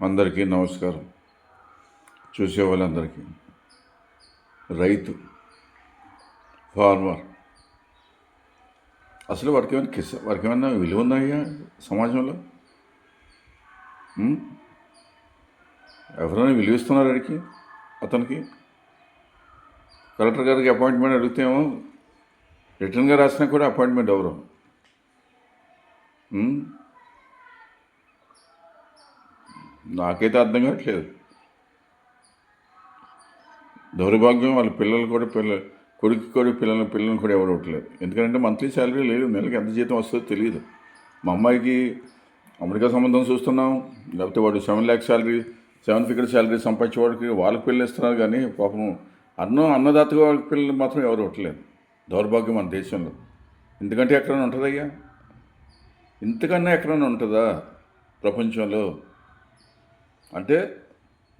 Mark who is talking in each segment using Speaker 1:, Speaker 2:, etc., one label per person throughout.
Speaker 1: అందరికీ నమస్కారం. చూసే వాళ్ళందరికీ. రైతు, ఫార్మర్, అసలు వాడికి ఏమైనా విలువ ఉందయ్యా సమాజంలో? ఎవరైనా విలువిస్తున్నారు అతనికి? కలెక్టర్ గారికి అపాయింట్మెంట్ అడిగితేమో రిటర్న్గా రాసినా కూడా అపాయింట్మెంట్ ఎవరు? నాకైతే అర్థం కావట్లేదు. దౌర్భాగ్యం. వాళ్ళ పిల్లలు కూడా కొడుకు కూడా పిల్లలను కూడా ఎవరు ఇవ్వట్లేదు. ఎందుకంటే మంత్లీ శాలరీ లేదు, నెలకి ఎంత జీతం వస్తుందో తెలియదు. మా అమ్మాయికి అమెరికా సంబంధం చూస్తున్నాం, లేకపోతే వాడు 7 lakhs శాలరీ, 7 figure శాలరీ సంపాదించేవాడికి వాళ్ళకి పిల్లలు ఇస్తున్నారు. కానీ పాపం అన్నదాతగా వాళ్ళకి పిల్లలు మాత్రం ఎవరు ఇవ్వట్లేదు. దౌర్భాగ్యం మన దేశంలో. ఎందుకంటే ఎక్కడైనా ఉంటుందయ్యా? ఇంతకన్నా ఎక్కడైనా ఉంటుందా ప్రపంచంలో? అంటే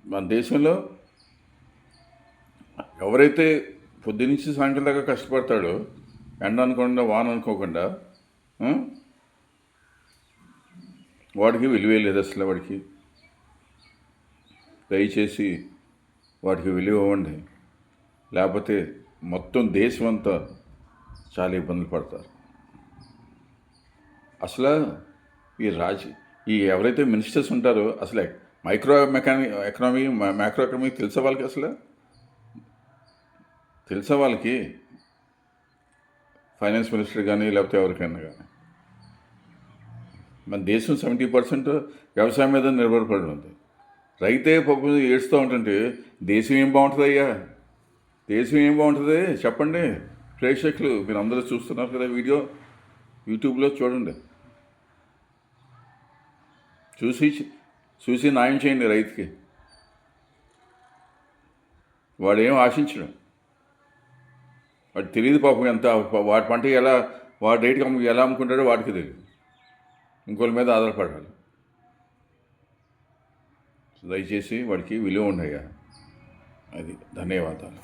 Speaker 1: మన దేశంలో ఎవరైతే పొద్దునుంచి సాయంత్రం దాకా కష్టపడతాడో, ఎండ అనుకోకుండా వాన అనుకోకుండా, వాడికి విలువే లేదు అసలు. వాడికి దయచేసి వాడికి విలువ ఇవ్వండి, లేకపోతే మొత్తం దేశం అంతా చాలా ఇబ్బందులు పడతారు. అసలు ఈ ఎవరైతే మినిస్టర్స్ ఉంటారో అసలు మైక్రో ఎకనామీ తెలుసా వాళ్ళకి? అసలు తెలుసా వాళ్ళకి? ఫైనాన్స్ మినిస్టర్ కానీ లేకపోతే ఎవరికైనా కానీ. మన దేశం 70% వ్యవసాయం మీద నిర్భరపడి ఉంది. రైతే పాపం ఏడుస్తూ ఉంటుంటే దేశం ఏం బాగుంటుంది అయ్యా? దేశం ఏం బాగుంటుంది చెప్పండి ప్రేక్షకులు? మీరు అందరూ చూస్తున్నారు కదా వీడియో, యూట్యూబ్లో చూడండి. చూసి న్యాయం చేయండి రైతుకి. వాడేం ఆశించడం, వాడు తెలియదు పాపం. వాడి పంట వాడి రేటుకి ఎలా అమ్ముకుంటాడో వాడికి తెలియదు. ఇంకోళ్ళ మీద ఆధారపడాలి. దయచేసి వాడికి విలువ ఉండయ్యా. అది. ధన్యవాదాలు.